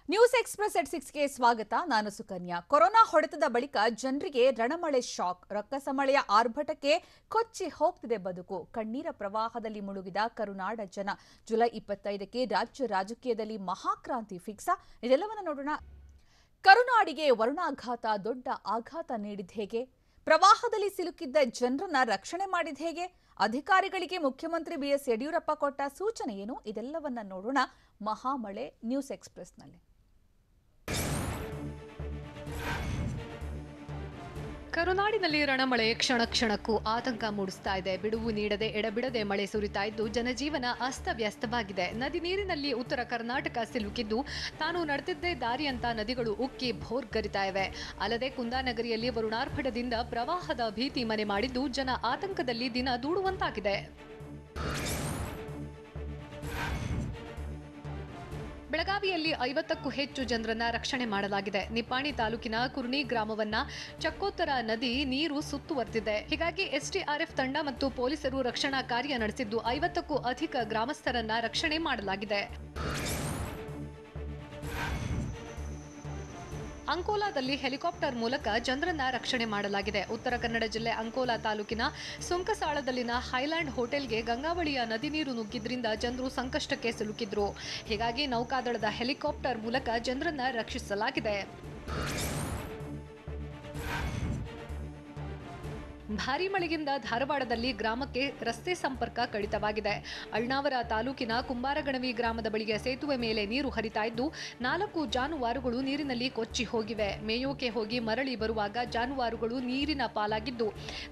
News express ಎಟ್ 6ಗೆ ಸ್ವಾಗತ. ನಾನು Sukanya. Corona ಹೊಡೆತದ ಬಳಿಕ ಜನರಿಗೆ ರಣಮಳೆ ಶಾಕ್. ರಕ್ಕಸಮಳೆಯ ಆರ್ಭಟಕ್ಕೆ ಕೊಚ್ಚಿ ಹೋಗ್ತಿದೆ ಬದುಕು. ಕಣ್ಣೀರ ಪ್ರವಾಹದಲ್ಲಿ ಮುಳುಗಿದ ಕರುನಾಡ ಜನ. ಜುಲೈ 25ಕ್ಕೆ ರಾಜ್ಯ ರಾಜಕೀಯದಲ್ಲಿ ಮಹಾಕ್ರಾಂತಿ ಫಿಕ್ಸ್. ಇದೆಲ್ಲವನ್ನ ನೋಡೋಣ. ಕರುನಾಡಿಗೆ ವರುಣಾಘಾತ ದೊಡ್ಡ ಆಘಾತ ನೀಡಿದ ಹೇಗೆ? ಪ್ರವಾಹದಲ್ಲಿ ಸಿಲುಕಿದ್ದ ಜನರನ್ನ ರಕ್ಷಣೆ ಮಾಡಿದ ಹೇಗೆ? ಅಧಿಕಾರಿಗಳಿಗೆ ಮುಖ್ಯಮಂತ್ರಿ ಬಿಎಸ್ ಯಡಿಯೂರಪ್ಪ ಕೊಟ್ಟ ಸೂಚನೆ ಏನು? ಇದೆಲ್ಲವನ್ನ ನೋಡೋಣ ಮಹಾಮಳೆ ನ್ಯೂಸ್ ಎಕ್ಸ್‌ಪ್ರೆಸ್‌ನಲ್ಲಿ. ಕರುನಾಡಿನಲ್ಲಿ ರಣಮಳೆ ಕ್ಷಣ ಕ್ಷಣಕ್ಕೂ ಆತಂಕ ಮೂಡಿಸ್ತಾ ಇದೆ. ಬಿಡುವು ನೀಡದೆ ಎಡಬಿಡದೆ ಮಳೆ ಸುರಿತಾ ಇದ್ದು ಜನಜೀವನ ಅಸ್ತವ್ಯಸ್ತವಾಗಿದೆ. ನದಿ ನೀರಿನಲ್ಲಿ ಉತ್ತರ ಕರ್ನಾಟಕ ಸಿಲುಕಿದ್ದು ತಾನು ನಡೆದಿದ್ದೇ ದಾರಿ ಅಂತ ನದಿಗಳು ಉಕ್ಕಿ ಭೋರ್ಗರಿತಾ ಇವೆ. ಅಲ್ಲದೆ ಕುಂದಾನಗರಿಯಲ್ಲಿ ವರುಣಾರ್ಭಟದಿಂದ ಪ್ರವಾಹದ ಭೀತಿ ಮನೆ ಮಾಡಿದ್ದು ಜನ ಆತಂಕದಲ್ಲಿ ದಿನ ದೂಡುವಂತಾಗಿದೆ. ಬೆಳಗಾವಿಯಲ್ಲಿ 50ಕ್ಕೂ ಹೆಚ್ಚು ಜನರನ್ನ ರಕ್ಷಣೆ ಮಾಡಲಾಗಿದೆ. ನಿಪ್ಪಾಣಿ ತಾಲೂಕಿನ ಕುರ್ನಿ ಗ್ರಾಮವನ್ನ ಚಕ್ಕೋತ್ತರ ನದಿ ನೀರು ಸುತ್ತುವರೆದಿದೆ. ಹೀಗಾಗಿ ಎಸ್ಡಿಆರ್ಎಫ್ ತಂಡ ಮತ್ತು ಪೊಲೀಸರು ರಕ್ಷಣಾ ಕಾರ್ಯ ನಡೆಸಿದ್ದು 50ಕ್ಕೂ ಅಧಿಕ ಗ್ರಾಮಸ್ಥರನ್ನ ರಕ್ಷಣೆ ಮಾಡಲಾಗಿದೆ. ಅಂಕೋಲಾದಲ್ಲಿ ಹೆಲಿಕಾಪ್ಟರ್ ಮೂಲಕ ಜನರನ್ನ ರಕ್ಷಣೆ ಮಾಡಲಾಗಿದೆ. ಉತ್ತರ ಕನ್ನಡ ಜಿಲ್ಲೆ ಅಂಕೋಲಾ ತಾಲೂಕಿನ ಸುಂಕಸಾಳದಲ್ಲಿನ ಹೈಲ್ಯಾಂಡ್ ಹೋಟೆಲ್ಗೆ ಗಂಗಾವಳಿಯ ನದಿ ನೀರು ನುಗ್ಗಿದ್ರಿಂದ ಜನರು ಸಂಕಷ್ಟಕ್ಕೆ ಸಿಲುಕಿದ್ರು. ಹೀಗಾಗಿ ನೌಕಾದಳದ ಹೆಲಿಕಾಪ್ಟರ್ ಮೂಲಕ ಜನರನ್ನ ರಕ್ಷಿಸಲಾಗಿದೆ. ಭಾರೀ ಮಳೆಯಿಂದ ಧಾರವಾಡದಲ್ಲಿ ಗ್ರಾಮಕ್ಕೆ ರಸ್ತೆ ಸಂಪರ್ಕ ಕಡಿತವಾಗಿದೆ. ಅಳ್ನಾವರ ತಾಲೂಕಿನ ಕುಂಬಾರಗಣವಿ ಗ್ರಾಮದ ಬಳಿಯ ಸೇತುವೆ ಮೇಲೆ ನೀರು ಹರಿತಾ ಇದ್ದು 4 ಜಾನುವಾರುಗಳು ನೀರಿನಲ್ಲಿ ಕೊಚ್ಚಿ ಹೋಗಿವೆ. ಮೇಯೋಕೆ ಹೋಗಿ ಮರಳಿ ಬರುವಾಗ ಜಾನುವಾರುಗಳು ನೀರಿನ ಪಾಲಾಗಿದ್ದು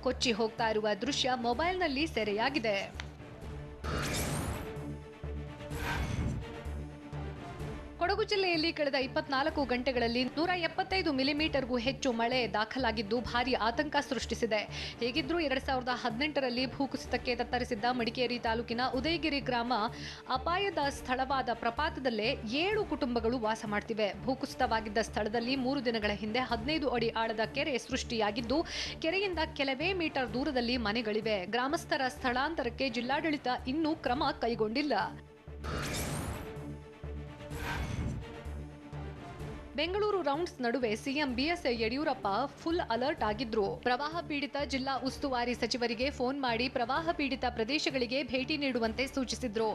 ಕೊಚ್ಚಿ ಹೋಗ್ತಾ ಇರುವ ದೃಶ್ಯ ಮೊಬೈಲ್ನಲ್ಲಿ ಸೆರೆಯಾಗಿದೆ. ಕೊಡಗು ಜಿಲ್ಲೆಯಲ್ಲಿ ಕಳೆದ 24 ಗಂಟೆಗಳಲ್ಲಿ 175 ಮಿಲಿಮೀಟರ್ಗೂ ಹೆಚ್ಚು ಮಳೆ ದಾಖಲಾಗಿದ್ದು ಭಾರೀ ಆತಂಕ ಸೃಷ್ಟಿಸಿದೆ. ಹೇಗಿದ್ರೂ 2018ರಲ್ಲಿ ಭೂಕುಸಿತಕ್ಕೆ ತತ್ತರಿಸಿದ್ದ ಮಡಿಕೇರಿ ತಾಲೂಕಿನ ಉದಯಗಿರಿ ಗ್ರಾಮ ಅಪಾಯದ ಸ್ಥಳವಾದ ಪ್ರಪಾತದಲ್ಲೇ 7 ಕುಟುಂಬಗಳು ವಾಸ ಮಾಡ್ತಿವೆ. ಭೂಕುಸಿತವಾಗಿದ್ದ ಸ್ಥಳದಲ್ಲಿ 3 ದಿನಗಳ ಹಿಂದೆ 15 ಅಡಿ ಆಳದ ಕೆರೆ ಸೃಷ್ಟಿಯಾಗಿದ್ದು ಕೆರೆಯಿಂದ ಕೆಲವೇ ಮೀಟರ್ ದೂರದಲ್ಲಿ ಮನೆಗಳಿವೆ. ಗ್ರಾಮಸ್ಥರ ಸ್ಥಳಾಂತರಕ್ಕೆ ಜಿಲ್ಲಾಡಳಿತ ಇನ್ನೂ ಕ್ರಮ ಕೈಗೊಂಡಿಲ್ಲ. ಬೆಂಗಳೂರು ರೌಂಡ್ಸ್ ನಡುವೆ CM BS Yediyurappa full alert ಆಗಿದ್ರು. ಪ್ರವಾಹ ಪೀಡಿತ ಜಿಲ್ಲಾ ಉಸ್ತುವಾರಿ ಸಚಿವರಿಗೆ ಫೋನ್ ಮಾಡಿ ಪ್ರವಾಹ ಪೀಡಿತ ಪ್ರದೇಶಗಳಿಗೆ ಭೇಟಿ ನೀಡುವಂತೆ ಸೂಚಿಸಿದ್ರು.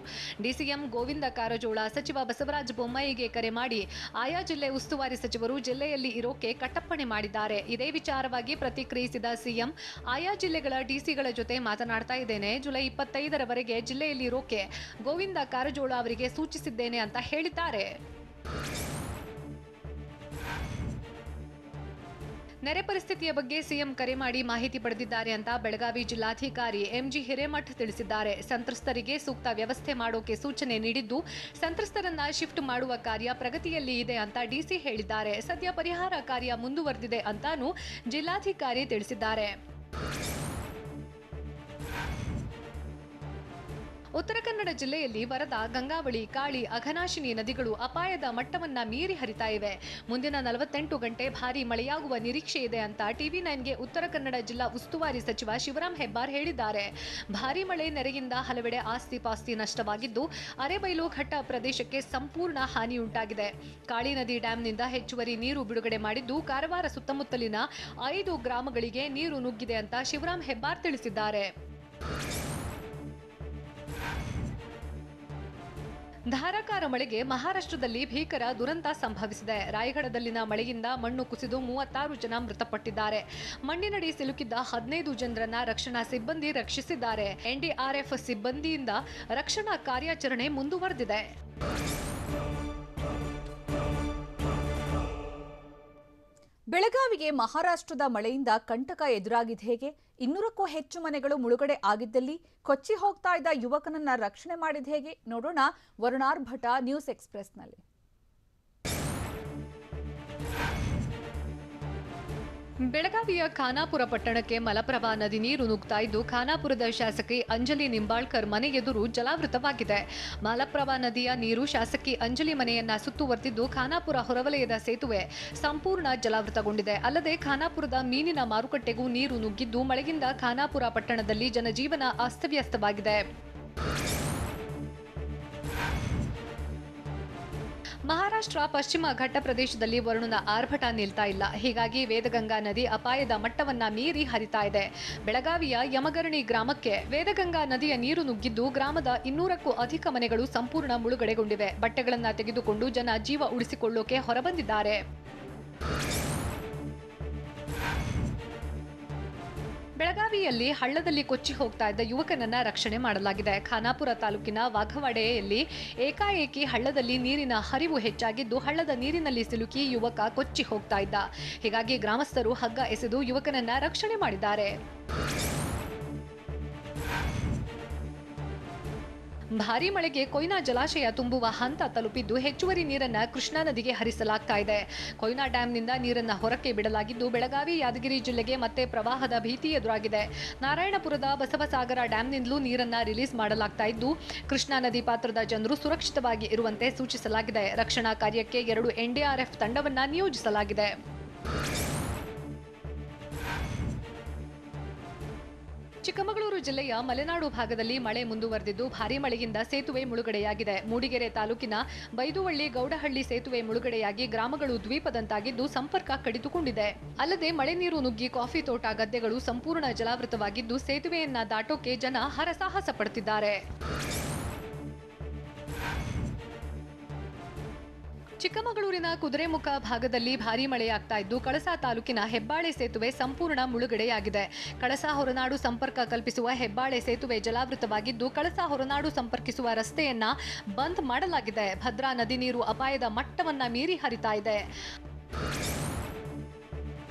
ಡಿಸಿಎಂ ಗೋವಿಂದ ಕಾರಜೋಳ ಸಚಿವ ಬಸವರಾಜ ಬೊಮ್ಮಾಯಿಗೆ ಕರೆ ಮಾಡಿ ಆಯಾ ಜಿಲ್ಲೆ ಉಸ್ತುವಾರಿ ಸಚಿವರು ಜಿಲ್ಲೆಯಲ್ಲಿ ಇರೋಕೆ ಕಟ್ಟಪ್ಪಣೆ ಮಾಡಿದ್ದಾರೆ. ಇದೇ ವಿಚಾರವಾಗಿ ಪ್ರತಿಕ್ರಿಯಿಸಿದ ಸಿಎಂ, ಆಯಾ ಜಿಲ್ಲೆಗಳ ಡಿಸಿಗಳ ಜೊತೆ ಮಾತನಾಡ್ತಾ ಇದ್ದೇನೆ. ಜುಲೈ 25ರವರೆಗೆ ಜಿಲ್ಲೆಯಲ್ಲಿ ಇರೋಕೆ ಗೋವಿಂದ ಕಾರಜೋಳ ಅವರಿಗೆ ಸೂಚಿಸಿದ್ದೇನೆ ಅಂತ ಹೇಳಿದ್ದಾರೆ. ನೆರೆ ಪರಿಸ್ಥಿತಿಯ ಬಗ್ಗೆ ಸಿಎಂ ಕರೆ ಮಾಡಿ ಮಾಹಿತಿ ಪಡೆದಿದ್ದಾರೆ ಅಂತ ಬೆಳಗಾವಿ ಜಿಲ್ಲಾಧಿಕಾರಿ ಎಂಜಿ ಹಿರೇಮಠ್ ತಿಳಿಸಿದ್ದಾರೆ. ಸಂತ್ರಸ್ತರಿಗೆ ಸೂಕ್ತ ವ್ಯವಸ್ಥೆ ಮಾಡೋಕೆ ಸೂಚನೆ ನೀಡಿದ್ದು ಸಂತ್ರಸ್ತರನ್ನ ಶಿಫ್ಟ್ ಮಾಡುವ ಕಾರ್ಯ ಪ್ರಗತಿಯಲ್ಲಿ ಇದೆ ಅಂತ ಡಿಸಿ ಹೇಳಿದ್ದಾರೆ. ಸದ್ಯ ಪರಿಹಾರ ಕಾರ್ಯ ಮುಂದುವರೆದಿದೆ ಅಂತಾನೂ ಜಿಲ್ಲಾಧಿಕಾರಿ ತಿಳಿಸಿದ್ದಾರೆ. ಉತ್ತರ ಕನ್ನಡ ಜಿಲ್ಲೆಯಲ್ಲಿ ವರದಾ, ಗಂಗಾವಳಿ, ಕಾಳಿ, ಅಘನಾಶಿನಿ ನದಿಗಳು ಅಪಾಯದ ಮಟ್ಟವನ್ನ ಮೀರಿ ಹರಿತಾ ಇವೆ. ಮುಂದಿನ 48 ಗಂಟೆ ಭಾರೀ ಮಳೆಯಾಗುವ ನಿರೀಕ್ಷೆ ಇದೆ ಅಂತ ಟಿವಿ9ಗೆ ಉತ್ತರ ಕನ್ನಡ ಜಿಲ್ಲಾ ಉಸ್ತುವಾರಿ ಸಚಿವ ಶಿವರಾಂ ಹೆಬ್ಬಾರ್ ಹೇಳಿದ್ದಾರೆ. ಭಾರೀ ಮಳೆ ನೆರೆಯಿಂದ ಹಲವೆಡೆ ಆಸ್ತಿ ಪಾಸ್ತಿ ನಷ್ಟವಾಗಿದ್ದು ಅರೆಬೈಲು ಘಟ್ಟ ಪ್ರದೇಶಕ್ಕೆ ಸಂಪೂರ್ಣ ಹಾನಿಯುಂಟಾಗಿದೆ. ಕಾಳಿ ನದಿ ಡ್ಯಾಂನಿಂದ ಹೆಚ್ಚುವರಿ ನೀರು ಬಿಡುಗಡೆ ಮಾಡಿದ್ದು ಕಾರವಾರ ಸುತ್ತಮುತ್ತಲಿನ 5 ಗ್ರಾಮಗಳಿಗೆ ನೀರು ನುಗ್ಗಿದೆ ಅಂತ ಶಿವರಾಂ ಹೆಬ್ಬಾರ್ ತಿಳಿಸಿದ್ದಾರೆ. ಧಾರಾಕಾರ ಮಳೆಗೆ ಮಹಾರಾಷ್ಟ್ರದಲ್ಲಿ ಭೀಕರ ದುರಂತ ಸಂಭವಿಸಿದೆ. ರಾಯಗಢದಲ್ಲಿನ ಮಳೆಯಿಂದ ಮಣ್ಣು ಕುಸಿದು 36 ಜನ ಮೃತಪಟ್ಟಿದ್ದಾರೆ. ಮಣ್ಣಿನಡಿ ಸಿಲುಕಿದ್ದ 15 ಜನರನ್ನ ರಕ್ಷಣಾ ಸಿಬ್ಬಂದಿ ರಕ್ಷಿಸಿದ್ದಾರೆ. ಎನ್ಡಿಆರ್ಎಫ್ ಸಿಬ್ಬಂದಿಯಿಂದ ರಕ್ಷಣಾ ಕಾರ್ಯಾಚರಣೆ ಮುಂದುವರೆದಿದೆ. ಬೆಳಗಾವಿಗೆ ಮಹಾರಾಷ್ಟ್ರದ ಮಳೆಯಿಂದ ಕಂಟಕ ಎದುರಾಗಿದ್ದು ಹೇಗೆ? 200ಕ್ಕೂ ಹೆಚ್ಚು ಮನೆಗಳು ಮುಳುಗಡೆ ಆಗಿದ್ದಲ್ಲಿ ಕೊಚ್ಚಿ ಹೋಗ್ತಾ ಇದ್ದ ಯುವಕನನ್ನ ರಕ್ಷಣೆ ಮಾಡಿದ ಹೇಗೆ? ನೋಡೋಣ ವರುಣಾರ್ಭಟ ನ್ಯೂಸ್ ಎಕ್ಸ್‌ಪ್ರೆಸ್‌ನಲ್ಲಿ. ಬೆಳಗಾವಿಯ ಖಾನಾಪುರ ಪಟ್ಟಣಕ್ಕೆ ಮಲಪ್ರಭಾ ನದಿ ನೀರು ನುಗ್ತಾ ಇದ್ದು ಖಾನಾಪುರದ ಶಾಸಕಿ ಅಂಜಲಿ ನಿಂಬಾಳ್ಕರ್ ಮನೆ ಎದುರು ಜಲಾವೃತವಾಗಿದೆ. ಮಲಪ್ರಭಾ ನದಿಯ ನೀರು ಶಾಸಕಿ ಅಂಜಲಿ ಮನೆಯನ್ನ ಸುತ್ತುವರೆದಿದ್ದು ಖಾನಾಪುರ ಹೊರವಲಯದ ಸೇತುವೆ ಸಂಪೂರ್ಣ ಜಲಾವೃತಗೊಂಡಿದೆ. ಅಲ್ಲದೆ ಖಾನಾಪುರದ ಮೀನಿನ ಮಾರುಕಟ್ಟೆಗೂ ನೀರು ನುಗ್ಗಿದ್ದು ಮಳೆಯಿಂದ ಖಾನಾಪುರ ಪಟ್ಟಣದಲ್ಲಿ ಜನಜೀವನ ಅಸ್ತವ್ಯಸ್ತವಾಗಿದೆ. ಮಹಾರಾಷ್ಟ್ರ ಮಹಾರಾಷ್ಟ್ರ ಪಶ್ಚಿಮ ಘಟ್ಟ ಪ್ರದೇಶದಲ್ಲಿ ವರುಣನ ಆರ್ಭಟ ನಿಲ್ತಾ ಇಲ್ಲ. ಹೀಗಾಗಿ ವೇದಗಂಗಾ ನದಿ ಅಪಾಯದ ಮಟ್ಟವನ್ನ ಮೀರಿ ಹರಿತಾ ಇದೆ. ಬೆಳಗಾವಿಯ ಯಮಗರಣಿ ಗ್ರಾಮಕ್ಕೆ ವೇದಗಂಗಾ ನದಿಯ ನೀರು ನುಗ್ಗಿದ್ದು ಗ್ರಾಮದ 200ಕ್ಕೂ ಅಧಿಕ ಮನೆಗಳು ಸಂಪೂರ್ಣ ಮುಳುಗಡೆಗೊಂಡಿವೆ. ಬಟ್ಟೆಗಳನ್ನ ತೆಗೆದುಕೊಂಡು ಜನ ಜೀವ ಉಳಿಸಿಕೊಳ್ಳೋಕೆ ಹೊರಬಂದಿದ್ದಾರೆ. ಬೆಳಗಾವಿಯಲ್ಲಿ ಹಳ್ಳದಲ್ಲಿ ಕೊಚ್ಚಿ ಹೋಗ್ತಾ ಇದ್ದ ಯುವಕನನ್ನ ರಕ್ಷಣೆ ಮಾಡಲಾಗಿದೆ. ಖಾನಾಪುರ ತಾಲೂಕಿನ ವಾಘವಾಡೆಯಲ್ಲಿ ಏಕಾಏಕಿ ಹಳ್ಳದಲ್ಲಿ ನೀರಿನ ಹರಿವು ಹೆಚ್ಚಾಗಿದ್ದು ಹಳ್ಳದ ನೀರಿನಲ್ಲಿ ಸಿಲುಕಿ ಯುವಕ ಕೊಚ್ಚಿ ಹೋಗ್ತಾ ಇದ್ದ. ಹೀಗಾಗಿ ಗ್ರಾಮಸ್ಥರು ಹಗ್ಗ ಎಸೆದು ಯುವಕನನ್ನ ರಕ್ಷಣೆ ಮಾಡಿದ್ದಾರೆ. ಭಾರೀ ಮಳೆಗೆ ಕೊಯ್ನಾ ಜಲಾಶಯ ತುಂಬುವ ಹಂತ ತಲುಪಿದ್ದು ಹೆಚ್ಚುವರಿ ನೀರನ್ನ ಕೃಷ್ಣಾ ನದಿಗೆ ಹರಿಸಲಾಗ್ತಾ ಇದೆ. ಕೊಯ್ನಾ ಡ್ಯಾಂನಿಂದ ನೀರನ್ನ ಹೊರಕ್ಕೆ ಬಿಡಲಾಗಿದ್ದು ಬೆಳಗಾವಿ ಯಾದಗಿರಿ ಜಿಲ್ಲೆಗೆ ಮತ್ತೆ ಪ್ರವಾಹದ ಭೀತಿ ಎದುರಾಗಿದೆ. ನಾರಾಯಣಪುರದ ಬಸವಸಾಗರ ಡ್ಯಾಂನಿಂದಲೂ ನೀರನ್ನ ರಿಲೀಸ್ ಮಾಡಲಾಗ್ತಾ ಇದ್ದು ಕೃಷ್ಣಾ ನದಿ ಪಾತ್ರದ ಜನರು ಸುರಕ್ಷಿತವಾಗಿ ಇರುವಂತೆ ಸೂಚಿಸಲಾಗಿದೆ. ರಕ್ಷಣಾ ಕಾರ್ಯಕ್ಕೆ 2 NDRF ತಂಡವನ್ನ ನಿಯೋಜಿಸಲಾಗಿದೆ. ಚಿಕ್ಕಮಗಳೂರು ಜಿಲ್ಲೆಯ ಮಲೆನಾಡು ಭಾಗದಲ್ಲಿ ಮಳೆ ಮುಂದುವರೆದಿದ್ದು ಭಾರೀ ಮಳೆಯಿಂದ ಸೇತುವೆ ಮುಳುಗಡೆಯಾಗಿದೆ. ಮೂಡಿಗೆರೆ ತಾಲೂಕಿನ ಬೈದುವಳ್ಳಿ ಗೌಡಹಳ್ಳಿ ಸೇತುವೆ ಮುಳುಗಡೆಯಾಗಿ ಗ್ರಾಮಗಳು ದ್ವೀಪದಂತಾಗಿದ್ದು ಸಂಪರ್ಕ ಕಡಿದುಕೊಂಡಿದೆ. ಅಲ್ಲದೆ ಮಳೆ ನೀರು ನುಗ್ಗಿ ಕಾಫಿ ತೋಟ ಗದ್ದೆಗಳು ಸಂಪೂರ್ಣ ಜಲಾವೃತವಾಗಿದ್ದು ಸೇತುವೆಯನ್ನ ದಾಟೋಕೆ ಜನ ಹರಸಾಹಸ ಪಡುತ್ತಿದ್ದಾರೆ. ಚಿಕ್ಕಮಗಳೂರಿನ ಕುದುರೆಮುಖ ಭಾಗದಲ್ಲಿ ಭಾರೀ ಮಳೆಯಾಗ್ತಾ ಇದ್ದು ಕಳಸಾ ತಾಲೂಕಿನ ಹೆಬ್ಬಾಳೆ ಸೇತುವೆ ಸಂಪೂರ್ಣ ಮುಳುಗಡೆಯಾಗಿದೆ. ಕಳಸಾ ಹೊರನಾಡು ಸಂಪರ್ಕ ಕಲ್ಪಿಸುವ ಹೆಬ್ಬಾಳೆ ಸೇತುವೆ ಜಲಾವೃತವಾಗಿದ್ದು ಕಳಸಾ ಹೊರನಾಡು ಸಂಪರ್ಕಿಸುವ ರಸ್ತೆಯನ್ನ ಬಂದ್ ಮಾಡಲಾಗಿದೆ. ಭದ್ರಾ ನದಿ ನೀರು ಅಪಾಯದ ಮಟ್ಟವನ್ನ ಮೀರಿ ಹರಿತಾ ಇದೆ.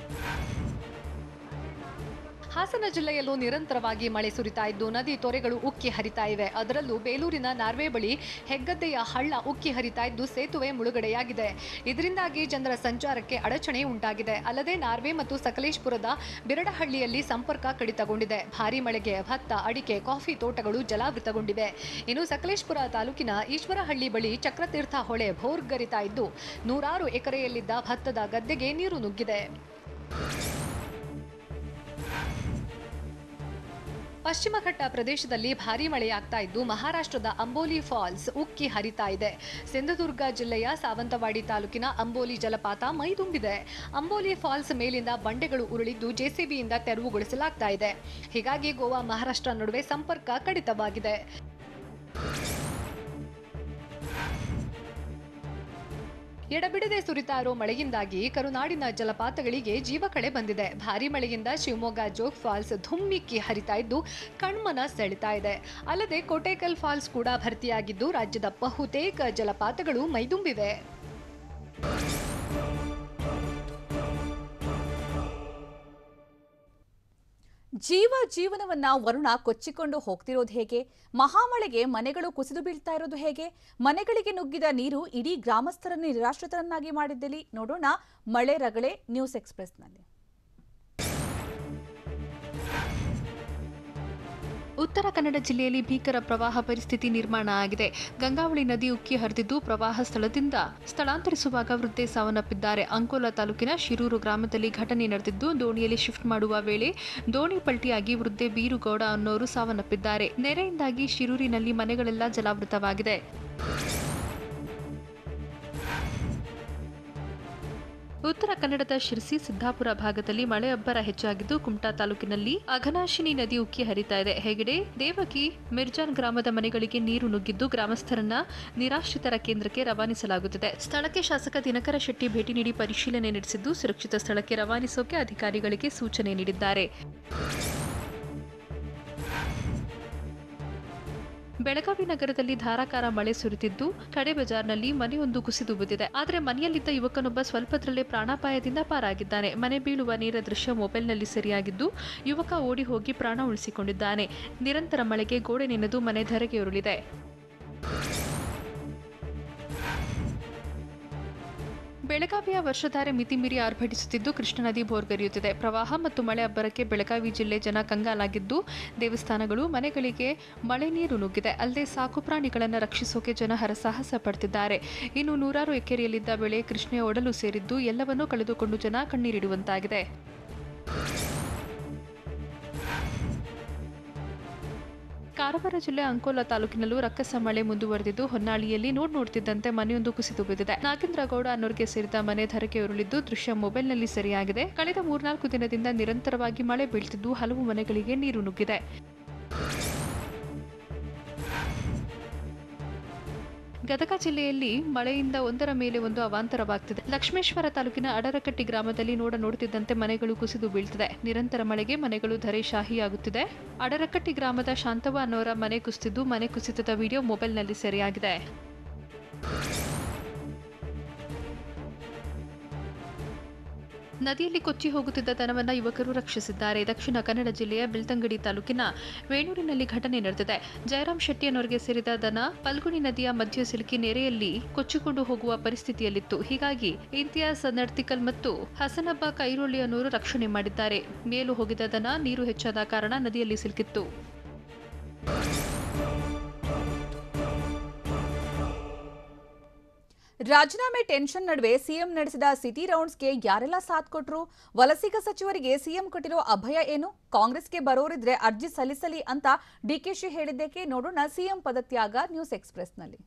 ಹಾಸನ ಜಿಲ್ಲೆಯಲ್ಲೂ ನಿರಂತರವಾಗಿ ಮಳೆ ಸುರಿತಾ ಇದ್ದು ನದಿ ತೊರೆಗಳು ಉಕ್ಕಿ ಹರಿತಾ ಇವೆ. ಅದರಲ್ಲೂ ಬೇಲೂರಿನ ನಾರ್ವೆ ಬಳಿ ಹೆಗ್ಗದ್ದೆಯ ಹಳ್ಳ ಉಕ್ಕಿ ಹರಿತಾ ಇದ್ದು ಸೇತುವೆ ಮುಳುಗಡೆಯಾಗಿದೆ. ಇದರಿಂದಾಗಿ ಜನರ ಸಂಚಾರಕ್ಕೆ ಅಡಚಣೆ ಉಂಟಾಗಿದೆ. ಅಲ್ಲದೆ ನಾರ್ವೆ ಮತ್ತು ಸಕಲೇಶಪುರದ ಬಿರಡಹಳ್ಳಿಯಲ್ಲಿ ಸಂಪರ್ಕ ಕಡಿತಗೊಂಡಿದೆ. ಭಾರೀ ಮಳೆಗೆ ಭತ್ತ, ಅಡಿಕೆ, ಕಾಫಿ ತೋಟಗಳು ಜಲಾವೃತಗೊಂಡಿವೆ. ಇನ್ನು ಸಕಲೇಶಪುರ ತಾಲೂಕಿನ ಈಶ್ವರಹಳ್ಳಿ ಬಳಿ ಚಕ್ರತೀರ್ಥ ಹೊಳೆ ಭೋರ್ಗರಿತಾ ಇದ್ದು 100 ಎಕರೆಯಲ್ಲಿದ್ದ ಭತ್ತದ ಗದ್ದೆಗೆ ನೀರು ನುಗ್ಗಿದೆ. ಪಶ್ಚಿಮ ಘಟ್ಟ ಪ್ರದೇಶದಲ್ಲಿ ಭಾರೀ ಮಳೆಯಾಗ್ತಾ ಇದ್ದು ಮಹಾರಾಷ್ಟ್ರದ ಅಂಬೋಲಿ ಫಾಲ್ಸ್ ಉಕ್ಕಿ ಹರಿತಾ ಇದೆ. ಸಿಂಧುದುರ್ಗ ಜಿಲ್ಲೆಯ ಸಾವಂತವಾಡಿ ತಾಲೂಕಿನ ಅಂಬೋಲಿ ಜಲಪಾತ ಮೈದುಂಬಿದೆ. ಅಂಬೋಲಿ ಫಾಲ್ಸ್ ಮೇಲಿಂದ ಬಂಡೆಗಳು ಉರುಳಿದ್ದು ಜೆಸಿಬಿಯಿಂದ ತೆರವುಗೊಳಿಸಲಾಗ್ತಾ ಇದೆ. ಹೀಗಾಗಿ ಗೋವಾ ಮಹಾರಾಷ್ಟ್ರ ನಡುವೆ ಸಂಪರ್ಕ ಕಡಿತವಾಗಿದೆ. ಎಡಬಿಡದೆ ಸುರಿತಾ ಇರೋ ಮಳೆಯಿಂದಾಗಿ ಕರುನಾಡಿನ ಜಲಪಾತಗಳಿಗೆ ಜೀವಕಳೆ ಬಂದಿದೆ. ಭಾರೀ ಮಳೆಯಿಂದ ಶಿವಮೊಗ್ಗ ಜೋಗ್ ಫಾಲ್ಸ್ ಧುಮ್ಮಿಕ್ಕಿ ಹರಿತಾ ಇದ್ದು ಕಣ್ಮನ ಸೆಳೆತಾ ಇದೆ. ಅಲ್ಲದೆ ಕೋಟೇಕಲ್ ಫಾಲ್ಸ್ ಕೂಡ ಭರ್ತಿಯಾಗಿದ್ದು ರಾಜ್ಯದ ಬಹುತೇಕ ಜಲಪಾತಗಳು ಮೈದುಂಬಿವೆ. ಜೀವನವನ್ನ ವರುಣ ಕೊಚ್ಚಿಕೊಂಡು ಹೋಗ್ತಿರೋದು ಹೇಗೆ? ಮಹಾಮಳೆಗೆ ಮನೆಗಳು ಕುಸಿದು ಬೀಳ್ತಾ ಇರೋದು ಹೇಗೆ? ಮನೆಗಳಿಗೆ ನುಗ್ಗಿದ ನೀರು ಇಡೀ ಗ್ರಾಮಸ್ಥರನ್ನು ನಿರಾಶ್ರಿತರನ್ನಾಗಿ ಮಾಡಿದ್ದಲ್ಲಿ ನೋಡೋಣ ಮಳೆ ರಗಳೆ ನ್ಯೂಸ್ ಎಕ್ಸ್‌ಪ್ರೆಸ್‌ನಲ್ಲಿ. ಉತ್ತರ ಕನ್ನಡ ಜಿಲ್ಲೆಯಲ್ಲಿ ಭೀಕರ ಪ್ರವಾಹ ಪರಿಸ್ಥಿತಿ ನಿರ್ಮಾಣ ಆಗಿದೆ. ಗಂಗಾವಳಿ ನದಿ ಉಕ್ಕಿ ಹರಿದಿದ್ದು ಪ್ರವಾಹ ಸ್ಥಳದಿಂದ ಸ್ಥಳಾಂತರಿಸುವಾಗ ವೃದ್ಧೆ ಸಾವನ್ನಪ್ಪಿದ್ದಾರೆ. ಅಂಕೋಲಾ ತಾಲೂಕಿನ ಶಿರೂರು ಗ್ರಾಮದಲ್ಲಿ ಘಟನೆ ನಡೆದಿದ್ದು ದೋಣಿಯಲ್ಲಿ ಶಿಫ್ಟ್ ಮಾಡುವ ವೇಳೆ ದೋಣಿ ಪಲ್ಟಿಯಾಗಿ ವೃದ್ಧೆ ಬೀರುಗೌಡ ಅನ್ನೋರು ಸಾವನ್ನಪ್ಪಿದ್ದಾರೆ. ನೆರೆಯಿಂದಾಗಿ ಶಿರೂರಿನಲ್ಲಿ ಮನೆಗಳೆಲ್ಲ ಜಲಾವೃತವಾಗಿದೆ. ಉತ್ತರ ಕನ್ನಡದ ಶಿರಸಿ, ಸಿದ್ದಾಪುರ ಭಾಗದಲ್ಲಿ ಮಳೆ ಅಬ್ಬರ ಹೆಚ್ಚಾಗಿದ್ದು ಕುಮಟಾ ತಾಲೂಕಿನಲ್ಲಿ ಅಘನಾಶಿನಿ ನದಿ ಉಕ್ಕಿ ಹರಿತಾ ಇದೆ. ಹೆಗಡೆ, ದೇವಕಿ, ಮಿರ್ಜಾನ್ ಗ್ರಾಮದ ಮನೆಗಳಿಗೆ ನೀರು ನುಗ್ಗಿದ್ದು ಗ್ರಾಮಸ್ಥರನ್ನ ನಿರಾಶ್ರಿತರ ಕೇಂದ್ರಕ್ಕೆ ರವಾನಿಸಲಾಗುತ್ತಿದೆ. ಸ್ಥಳಕ್ಕೆ ಶಾಸಕ ದಿನಕರ ಶೆಟ್ಟಿ ಭೇಟಿ ನೀಡಿ ಪರಿಶೀಲನೆ ನಡೆಸಿದ್ದು ಸುರಕ್ಷಿತ ಸ್ಥಳಕ್ಕೆ ರವಾನಿಸೋಕೆ ಅಧಿಕಾರಿಗಳಿಗೆ ಸೂಚನೆ ನೀಡಿದ್ದಾರೆ. ಬೆಳಗಾವಿ ನಗರದಲ್ಲಿ ಧಾರಾಕಾರ ಮಳೆ ಸುರಿದಿದ್ದು ಕಡೆ ಬಜಾರ್ನಲ್ಲಿ ಮನೆಯೊಂದು ಕುಸಿದು ಬಿದ್ದಿದೆ. ಆದರೆ ಮನೆಯಲ್ಲಿದ್ದ ಯುವಕನೊಬ್ಬ ಸ್ವಲ್ಪದರಲ್ಲೇ ಪ್ರಾಣಾಪಾಯದಿಂದ ಪಾರಾಗಿದ್ದಾನೆ. ಮನೆ ಬೀಳುವ ನೇರ ದೃಶ್ಯ ಮೊಬೈಲ್ನಲ್ಲಿ ಸೆರೆಯಾಗಿದ್ದು ಯುವಕ ಓಡಿ ಹೋಗಿ ಪ್ರಾಣ ಉಳಿಸಿಕೊಂಡಿದ್ದಾನೆ. ನಿರಂತರ ಮಳೆಗೆ ಗೋಡೆ ನೆನೆದು ಮನೆ ಧರೆಗೆ ಉರುಳಿದೆ. ಬೆಳಗಾವಿಯ ವರ್ಷಧಾರೆ ಮಿತಿಮೀರಿ ಆರ್ಭಟಿಸುತ್ತಿದ್ದು ಕೃಷ್ಣಾ ನದಿ ಭೋರ್ಗರೆಯುತ್ತಿದೆ. ಪ್ರವಾಹ ಮತ್ತು ಮಳೆ ಅಬ್ಬರಕ್ಕೆ ಬೆಳಗಾವಿ ಜಿಲ್ಲೆ ಜನ ಕಂಗಾಲಾಗಿದ್ದು ದೇವಸ್ಥಾನಗಳು, ಮನೆಗಳಿಗೆ ಮಳೆ ನೀರು ನುಗ್ಗಿದೆ. ಅಲ್ಲದೆ ಸಾಕು ಪ್ರಾಣಿಗಳನ್ನು ರಕ್ಷಿಸೋಕೆ ಜನ ಹರಸಾಹಸ ಪಡ್ತಿದ್ದಾರೆ. ಇನ್ನು 100 ಎಕರೆಯಲ್ಲಿದ್ದ ಬೆಳೆ ಕೃಷ್ಣೆಯ ಒಡಲು ಸೇರಿದ್ದು ಎಲ್ಲವನ್ನೂ ಕಳೆದುಕೊಂಡು ಜನ ಕಣ್ಣೀರಿಡುವಂತಾಗಿದೆ. ಕಾರವಾರ ಜಿಲ್ಲೆ ಅಂಕೋಲಾ ತಾಲೂಕಿನಲ್ಲೂ ರಕ್ಕಸ ಮಳೆ ಮುಂದುವರೆದಿದ್ದು ಹೊನ್ನಾಳಿಯಲ್ಲಿ ನೋಡ್ತಿದ್ದಂತೆ ಮನೆಯೊಂದು ಕುಸಿದು ಬಿದ್ದಿದೆ. ನಾಗೇಂದ್ರಗೌಡ ಅನ್ನೋರ್ಗೆ ಸೇರಿದ ಮನೆ ಧರಕ್ಕೆ ಉರುಳಿದ್ದು ದೃಶ್ಯ ಮೊಬೈಲ್ನಲ್ಲಿ ಸೆರೆಯಾಗಿದೆ. ಕಳೆದ 3-4 ದಿನದಿಂದ ನಿರಂತರವಾಗಿ ಮಳೆ ಬೀಳ್ತಿದ್ದು ಹಲವು ಮನೆಗಳಿಗೆ ನೀರು ನುಗ್ಗಿದೆ. ಗದಗ ಜಿಲ್ಲೆಯಲ್ಲಿ ಮಳೆಯಿಂದ ಒಂದರ ಮೇಲೆ ಒಂದು ಅವಾಂತರವಾಗ್ತಿದೆ. ಲಕ್ಷ್ಮೇಶ್ವರ ತಾಲೂಕಿನ ಅಡರಕಟ್ಟಿ ಗ್ರಾಮದಲ್ಲಿ ನೋಡ್ತಿದ್ದಂತೆ ಮನೆಗಳು ಕುಸಿದು ಬೀಳ್ತಿದೆ. ನಿರಂತರ ಮಳೆಗೆ ಮನೆಗಳು ಧರೆಶಾಹಿಯಾಗುತ್ತಿದೆ. ಅಡರಕಟ್ಟಿ ಗ್ರಾಮದ ಶಾಂತವ್ವ ಅನ್ನೋರ ಮನೆ ಕುಸಿದಿದ್ದು ಮನೆ ಕುಸಿತದ ವಿಡಿಯೋ ಮೊಬೈಲ್ನಲ್ಲಿ ಸೆರೆಯಾಗಿದೆ. ನದಿಯಲ್ಲಿ ಕೊಚ್ಚಿ ಹೋಗುತ್ತಿದ್ದ ದನವನ್ನು ಯುವಕರು ರಕ್ಷಿಸಿದ್ದಾರೆ. ದಕ್ಷಿಣ ಕನ್ನಡ ಜಿಲ್ಲೆಯ ಬೆಳ್ತಂಗಡಿ ತಾಲೂಕಿನ ವೇಣೂರಿನಲ್ಲಿ ಘಟನೆ ನಡೆದಿದೆ. ಜಯರಾಮ್ ಶೆಟ್ಟಿ ಅನ್ನೋರಿಗೆ ಸೇರಿದ ದನ ಪಲ್ಗುಣಿ ನದಿಯ ಮಧ್ಯೆ ಸಿಲುಕಿ ನೆರೆಯಲ್ಲಿ ಕೊಚ್ಚಿಕೊಂಡು ಹೋಗುವ ಪರಿಸ್ಥಿತಿಯಲ್ಲಿತ್ತು. ಹೀಗಾಗಿ ಇಂತಿಯಾಸ್ ನಡ್ತಿಕಲ್ ಮತ್ತು ಹಸನಬ್ಬ ಕೈರೋಳಿ ಅನ್ನೋರು ರಕ್ಷಣೆ ಮಾಡಿದ್ದಾರೆ. ಮೇಲು ಹೋಗಿದ್ದ ದನ ನೀರು ಹೆಚ್ಚಾದ ಕಾರಣ ನದಿಯಲ್ಲಿ ಸಿಲುಕಿತ್ತು. ರಾಜೀನಾಮೆ ಟೆನ್ಷನ್ ನಡುವೆ ಸಿಎಂ ನಡೆಸಿದ ಸಿಟಿ ರೌಂಡ್ಸ್ಗೆ ಯಾರೆಲ್ಲ ಸಾಥ್ ಕೊಟ್ರು? ವಲಸಿಗ ಸಚಿವರಿಗೆ ಸಿಎಂ ಕೊಟ್ಟಿರೋ ಅಭಯ ಏನು? ಕಾಂಗ್ರೆಸ್ಗೆ ಬರೋರಿದ್ರೆ ಅರ್ಜಿ ಸಲ್ಲಿಸಲಿ ಅಂತ ಡಿಕೆಶಿ ಹೇಳಿದ್ದಕ್ಕೆ ನೋಡೋಣ ಸಿಎಂ ಪದತ್ಯಾಗ ನ್ಯೂಸ್ ಎಕ್ಸ್‌ಪ್ರೆಸ್‌ನಲ್ಲಿ.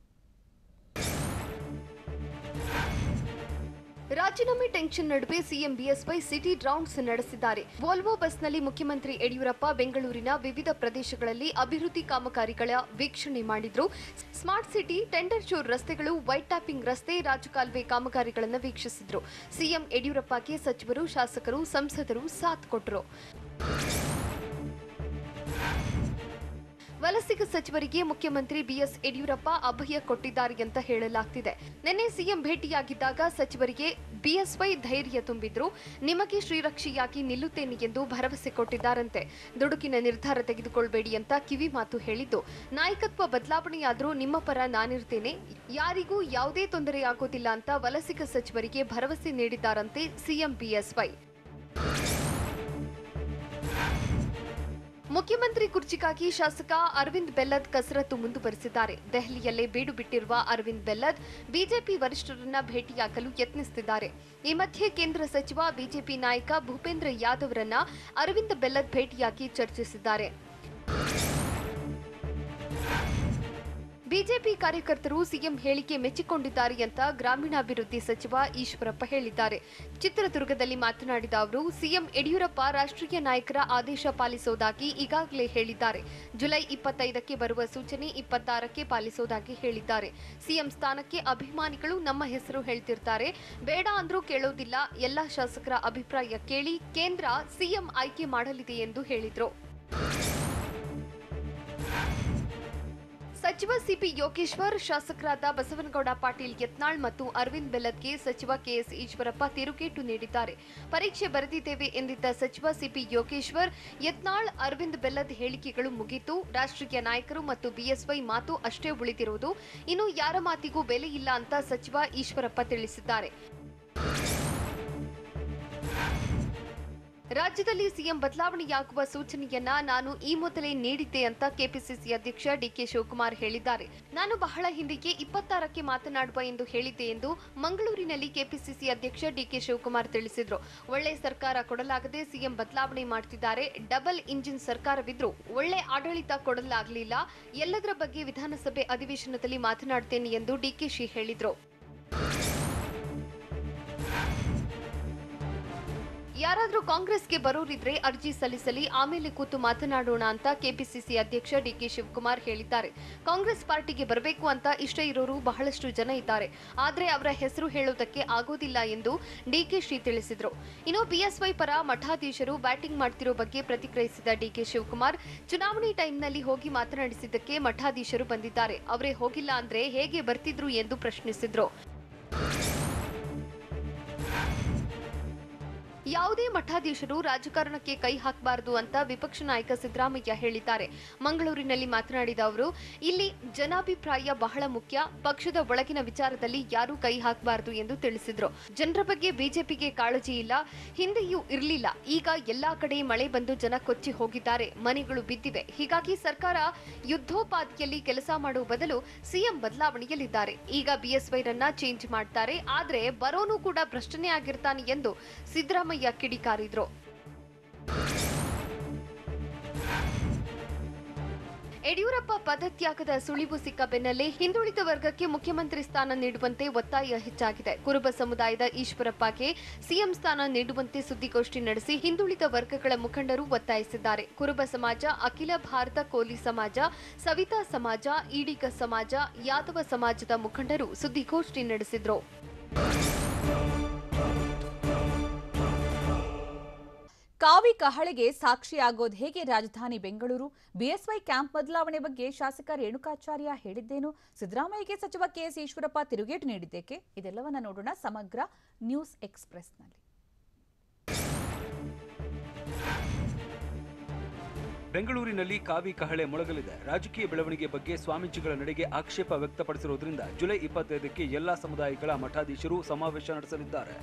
ರಾಜೀನಾಮೆ ಟೆನ್ಷನ್ ನಡುವೆ ಸಿಎಂ ಬಿಎಸ್ವೈ ಸಿಟಿ ರೌಂಡ್ಸ್ ನಡೆಸಿದ್ದಾರೆ. ವೋಲ್ವೋ ಬಸ್ನಲ್ಲಿ ಮುಖ್ಯಮಂತ್ರಿ ಯಡಿಯೂರಪ್ಪ ಬೆಂಗಳೂರಿನ ವಿವಿಧ ಪ್ರದೇಶಗಳಲ್ಲಿ ಅಭಿವೃದ್ಧಿ ಕಾಮಗಾರಿಗಳ ವೀಕ್ಷಣೆ ಮಾಡಿದ್ರು. ಸ್ಮಾರ್ಟ್ ಸಿಟಿ, ಟೆಂಡರ್ ಚೂರ್ ರಸ್ತೆಗಳು, ವೈಟ್ ಟ್ಯಾಪಿಂಗ್ ರಸ್ತೆ, ರಾಜಕಾಲುವೆ ಕಾಮಗಾರಿಗಳನ್ನು ವೀಕ್ಷಿಸಿದ್ರು. ಸಿಎಂ ಯಡಿಯೂರಪ್ಪಗೆ ಸಚಿವರು, ಶಾಸಕರು, ಸಂಸದರು ಸಾಥ್ ಕೊಟ್ಟರು. ವಲಸಿಗ ಸಚಿವರಿಗೆ ಮುಖ್ಯಮಂತ್ರಿ ಬಿಎಸ್ ಯಡಿಯೂರಪ್ಪ ಅಭಯ ಕೊಟ್ಟಿದ್ದಾರೆ ಅಂತ ಹೇಳಲಾಗ್ತಿದೆ. ನಿನ್ನೆ ಸಿಎಂ ಭೇಟಿಯಾಗಿದ್ದಾಗ ಸಚಿವರಿಗೆ ಬಿಎಸ್ವೈ ಧೈರ್ಯ ತುಂಬಿದ್ರು. ನಿಮಗೆ ಶ್ರೀರಕ್ಷೆಯಾಗಿ ನಿಲ್ಲುತ್ತೇನೆ ಎಂದು ಭರವಸೆ ಕೊಟ್ಟಿದ್ದಾರಂತೆ. ದುಡುಕಿನ ನಿರ್ಧಾರ ತೆಗೆದುಕೊಳ್ಳಬೇಡಿ ಅಂತ ಕಿವಿ ಮಾತು ಹೇಳಿದ್ದು, ನಾಯಕತ್ವ ಬದಲಾವಣೆಯಾದರೂ ನಿಮ್ಮ ಪರ ನಾನಿರ್ತೇನೆ, ಯಾರಿಗೂ ಯಾವುದೇ ತೊಂದರೆಯಾಗೋದಿಲ್ಲ ಅಂತ ವಲಸಿಗ ಸಚಿವರಿಗೆ ಭರವಸೆ ನೀಡಿದ್ದಾರಂತೆ ಸಿಎಂ ಬಿಎಸ್ವೈ. ಮುಖ್ಯಮಂತ್ರಿ ಕುರ್ಚಿಗಾಗಿ ಶಾಸಕ ಅರವಿಂದ್ ಬೆಲ್ಲದ್ ಕಸರತ್ತು ಮುಂದುವರೆಸಿದ್ದಾರೆ. ದೆಹಲಿಯಲ್ಲೇ ಬೀಡು ಬಿಟ್ಟಿರುವ ಅರವಿಂದ್ ಬೆಲ್ಲದ್ ಬಿಜೆಪಿ ವರಿಷ್ಠರನ್ನ ಭೇಟಿಯಾಗಲು ಯತ್ನಿಸುತ್ತಿದ್ದಾರೆ. ಈ ಮಧ್ಯೆ ಕೇಂದ್ರ ಸಚಿವ ಬಿಜೆಪಿ ನಾಯಕ ಭೂಪೇಂದ್ರ ಯಾದವ್ರನ್ನ ಅರವಿಂದ್ ಬೆಲ್ಲದ್ ಭೇಟಿಯಾಗಿ ಚರ್ಚಿಸಿದ್ದಾರೆ. ಬಿಜೆಪಿ ಕಾರ್ಯಕರ್ತರು ಸಿಎಂ ಹೇಳಿಕೆ ಮೆಚ್ಚಿಕೊಂಡಿದ್ದಾರೆ ಅಂತ ಗ್ರಾಮೀಣಾಭಿವೃದ್ಧಿ ಸಚಿವ ಈಶ್ವರಪ್ಪ ಹೇಳಿದ್ದಾರೆ. ಚಿತ್ರದುರ್ಗದಲ್ಲಿ ಮಾತನಾಡಿದ ಅವರು, ಸಿಎಂ ಯಡಿಯೂರಪ್ಪ ರಾಷ್ಟ್ರೀಯ ನಾಯಕರ ಆದೇಶ ಪಾಲಿಸೋದಾಗಿ ಈಗಾಗಲೇ ಹೇಳಿದ್ದಾರೆ. ಜುಲೈ 25ಕ್ಕೆ ಬರುವ ಸೂಚನೆ 26ಕ್ಕೆ ಪಾಲಿಸೋದಾಗಿ ಹೇಳಿದ್ದಾರೆ. ಸಿಎಂ ಸ್ಥಾನಕ್ಕೆ ಅಭಿಮಾನಿಗಳು ನಮ್ಮ ಹೆಸರು ಹೇಳ್ತಿರ್ತಾರೆ, ಬೇಡ ಅಂದ್ರೂ ಕೇಳೋದಿಲ್ಲ. ಎಲ್ಲಾ ಶಾಸಕರ ಅಭಿಪ್ರಾಯ ಕೇಳಿ ಕೇಂದ್ರ ಸಿಎಂ ಆಯ್ಕೆ ಮಾಡಲಿದೆ ಎಂದು ಹೇಳಿದರು. ಸಚಿವ ಸಿಪಿ ಯೋಗೇಶ್ವರ್, ಶಾಸಕರಾದ ಬಸವನಗೌಡ ಪಾಟೀಲ್ ಯತ್ನಾಳ್ ಮತ್ತು ಅರವಿಂದ್ ಬೆಲ್ಲದ್ಗೆ ಸಚಿವ ಕೆಎಸ್ ಈಶ್ವರಪ್ಪ ತಿರುಗೇಟು ನೀಡಿದ್ದಾರೆ. ಪರೀಕ್ಷೆ ಬರೆದಿದ್ದೇವೆ ಎಂದಿದ್ದ ಸಚಿವ ಸಿಪಿ ಯೋಗೇಶ್ವರ್, ಯತ್ನಾಳ್, ಅರವಿಂದ್ ಬೆಲ್ಲದ್ ಹೇಳಿಕೆಗಳು ಮುಗಿತು. ರಾಷ್ಟ್ರೀಯ ನಾಯಕರು ಮತ್ತು ಬಿಎಸ್ವೈ ಮಾತು ಅಷ್ಟೇ ಉಳಿದಿರುವುದು. ಇನ್ನು ಯಾರ ಮಾತಿಗೂ ಬೆಲೆ ಇಲ್ಲ ಅಂತ ಸಚಿವ ಈಶ್ವರಪ್ಪ ತಿಳಿಸಿದ್ದಾರೆ. ರಾಜ್ಯದಲ್ಲಿ ಸಿಎಂ ಬದಲಾವಣೆಯಾಗುವ ಸೂಚನೆಯನ್ನ ನಾನು ಈ ಮೊದಲೇ ನೀಡಿದ್ದೆ ಅಂತ ಕೆಪಿಸಿಸಿ ಅಧ್ಯಕ್ಷ ಡಿಕೆ ಶಿವಕುಮಾರ್ ಹೇಳಿದ್ದಾರೆ. ನಾನು ಬಹಳ ಹಿಂದೆಯೇ 26ಕ್ಕೆ ಮಾತನಾಡುವ ಎಂದು ಹೇಳಿದ್ದೆ ಎಂದು ಮಂಗಳೂರಿನಲ್ಲಿ ಕೆಪಿಸಿಸಿ ಅಧ್ಯಕ್ಷ ಡಿಕೆ ಶಿವಕುಮಾರ್ ತಿಳಿಸಿದ್ರು. ಒಳ್ಳೆ ಸರ್ಕಾರ ಕೊಡಲಾಗದೆ ಸಿಎಂ ಬದಲಾವಣೆ ಮಾಡ್ತಿದ್ದಾರೆ. ಡಬಲ್ ಇಂಜಿನ್ ಸರ್ಕಾರವಿದ್ರೂ ಒಳ್ಳೆ ಆಡಳಿತ ಕೊಡಲಾಗಲಿಲ್ಲ. ಎಲ್ಲದರ ಬಗ್ಗೆ ವಿಧಾನಸಭೆ ಅಧಿವೇಶನದಲ್ಲಿ ಮಾತನಾಡ್ತೇನೆ ಎಂದು ಡಿಕೆಶಿ ಹೇಳಿದ್ರು. ಯಾರಾದರೂ ಕಾಂಗ್ರೆಸ್ಗೆ ಬರೋರಿದ್ರೆ ಅರ್ಜಿ ಸಲ್ಲಿಸಲಿ, ಆಮೇಲೆ ಕೂತು ಮಾತನಾಡೋಣ ಅಂತ ಕೆಪಿಸಿಸಿ ಅಧ್ಯಕ್ಷ ಡಿಕೆ ಶಿವಕುಮಾರ್ ಹೇಳಿದ್ದಾರೆ. ಕಾಂಗ್ರೆಸ್ ಪಾರ್ಟಿಗೆ ಬರಬೇಕು ಅಂತ ಇಷ್ಟ ಇರೋರು ಬಹಳಷ್ಟು ಜನ ಇದ್ದಾರೆ, ಆದ್ರೆ ಅವರ ಹೆಸರು ಹೇಳೋದಕ್ಕೆ ಆಗೋದಿಲ್ಲ ಎಂದು ಡಿಕೆಶಿ ತಿಳಿಸಿದ್ರು. ಇನ್ನು ಬಿಎಸ್ವೈ ಪರ ಮಠಾಧೀಶರು ಬ್ಯಾಟಿಂಗ್ ಮಾಡ್ತಿರೋ ಬಗ್ಗೆ ಪ್ರತಿಕ್ರಿಯಿಸಿದ ಡಿಕೆ ಶಿವಕುಮಾರ್, ಚುನಾವಣೆ ಟೈಮ್ನಲ್ಲಿ ಹೋಗಿ ಮಾತನಾಡಿಸಿದ್ದಕ್ಕೆ ಮಠಾಧೀಶರು ಬಂದಿದ್ದಾರೆ, ಅವರೇ ಹೋಗಿಲ್ಲ ಅಂದ್ರೆ ಹೇಗೆ ಬರ್ತಿದ್ರು ಎಂದು ಪ್ರಶ್ನಿಸಿದ್ರು. ಯಾವುದೇ ಮಠಾಧೀಶರು ರಾಜಕಾರಣಕ್ಕೆ ಕೈ ಹಾಕಬಾರದು ಅಂತ ವಿಪಕ್ಷ ನಾಯಕ ಸಿದ್ದರಾಮಯ್ಯ ಹೇಳಿದ್ದಾರೆ. ಮಂಗಳೂರಿನಲ್ಲಿ ಮಾತನಾಡಿದ ಅವರು, ಇಲ್ಲಿ ಜನಾಭಿಪ್ರಾಯ ಬಹಳ ಮುಖ್ಯ, ಪಕ್ಷದ ಒಳಗಿನ ವಿಚಾರದಲ್ಲಿ ಯಾರೂ ಕೈ ಹಾಕಬಾರದು ಎಂದು ತಿಳಿಸಿದ್ರು. ಜನರ ಬಗ್ಗೆ ಬಿಜೆಪಿಗೆ ಕಾಳಜಿ ಇಲ್ಲ, ಹಿಂದೆಯೂ ಇರಲಿಲ್ಲ. ಈಗ ಎಲ್ಲಾ ಕಡೆ ಮಳೆ ಬಂದು ಜನ ಕೊಚ್ಚಿ ಹೋಗಿದ್ದಾರೆ, ಮನೆಗಳು ಬಿದ್ದಿವೆ. ಹೀಗಾಗಿ ಸರ್ಕಾರ ಯುದ್ಧೋಪಾದಿಯಲ್ಲಿ ಕೆಲಸ ಮಾಡುವ ಬದಲು ಸಿಎಂ ಬದಲಾವಣೆಯಲ್ಲಿದ್ದಾರೆ. ಈಗ ಬಿಎಸ್ವೈರನ್ನ ಚೇಂಜ್ ಮಾಡ್ತಾರೆ, ಆದ್ರೆ ಬರೋನು ಕೂಡ ಭ್ರಷ್ಟನೇ ಆಗಿರ್ತಾನೆ ಎಂದು ಸಿದ್ದರಾಮಯ್ಯ ಕಿಡಿಕಾರಿದ್ರು. ಯಡಿಯೂರಪ್ಪ ಪದತ್ಯಾಗದ ಸುಳಿವು ಸಿಕ್ಕ ಬೆನ್ನಲ್ಲೇ ಹಿಂದುಳಿದ ವರ್ಗಕ್ಕೆ ಮುಖ್ಯಮಂತ್ರಿ ಸ್ಥಾನ ನೀಡುವಂತೆ ಒತ್ತಾಯ ಹೆಚ್ಚಾಗಿದೆ. ಕುರುಬ ಸಮುದಾಯದ ಈಶ್ವರಪ್ಪಗೆ ಸಿಎಂ ಸ್ಥಾನ ನೀಡುವಂತೆ ಸುದ್ದಿಗೋಷ್ಠಿ ನಡೆಸಿ ಹಿಂದುಳಿದ ವರ್ಗಗಳ ಮುಖಂಡರು ಒತ್ತಾಯಿಸಿದ್ದಾರೆ. ಕುರುಬ ಸಮಾಜ, ಅಖಿಲ ಭಾರತ ಕೋಲಿ ಸಮಾಜ, ಸವಿತಾ ಸಮಾಜ, ಈಡಿಗ ಸಮಾಜ, ಯಾದವ ಸಮಾಜದ ಮುಖಂಡರು ಸುದ್ದಿಗೋಷ್ಠಿ ನಡೆಸಿದ್ರು. ಕಾವಿ ಕಹಳೆಗೆ ಸಾಕ್ಷಿಯಾಗೋದು ಹೇಗೆ? ರಾಜಧಾನಿ ಬೆಂಗಳೂರು ಬಿಎಸ್ವೈ ಕ್ಯಾಂಪ್ ಬದಲಾವಣೆ ಬಗ್ಗೆ ಶಾಸಕ ರೇಣುಕಾಚಾರ್ಯ ಹೇಳಿದ್ದೇನು? ಸಿದ್ದರಾಮಯ್ಯಗೆ ಸಚಿವ ಕೆಎಸ್ ಈಶ್ವರಪ್ಪ ತಿರುಗೇಟು ನೀಡಿದ್ದೇಕೆ? ಇದೆಲ್ಲವನ್ನ ನೋಡೋಣ ಸಮಗ್ರ ನ್ಯೂಸ್ ಎಕ್ಸ್‌ಪ್ರೆಸ್‌ನಲ್ಲಿ. ಬೆಂಗಳೂರಿನಲ್ಲಿ ಕಾವಿ ಕಹಳೆ ಮೊಳಗಲಿದೆ. ರಾಜಕೀಯ ಬೆಳವಣಿಗೆ ಬಗ್ಗೆ ಸ್ವಾಮೀಜಿಗಳ ನಡೆಗೆ ಆಕ್ಷೇಪ ವ್ಯಕ್ತಪಡಿಸಿರುವುದರಿಂದ ಜುಲೈ 25ಕ್ಕೆ ಎಲ್ಲಾ ಸಮುದಾಯಗಳ ಮಠಾಧೀಶರು ಸಮಾವೇಶ ನಡೆಸಲಿದ್ದಾರೆ.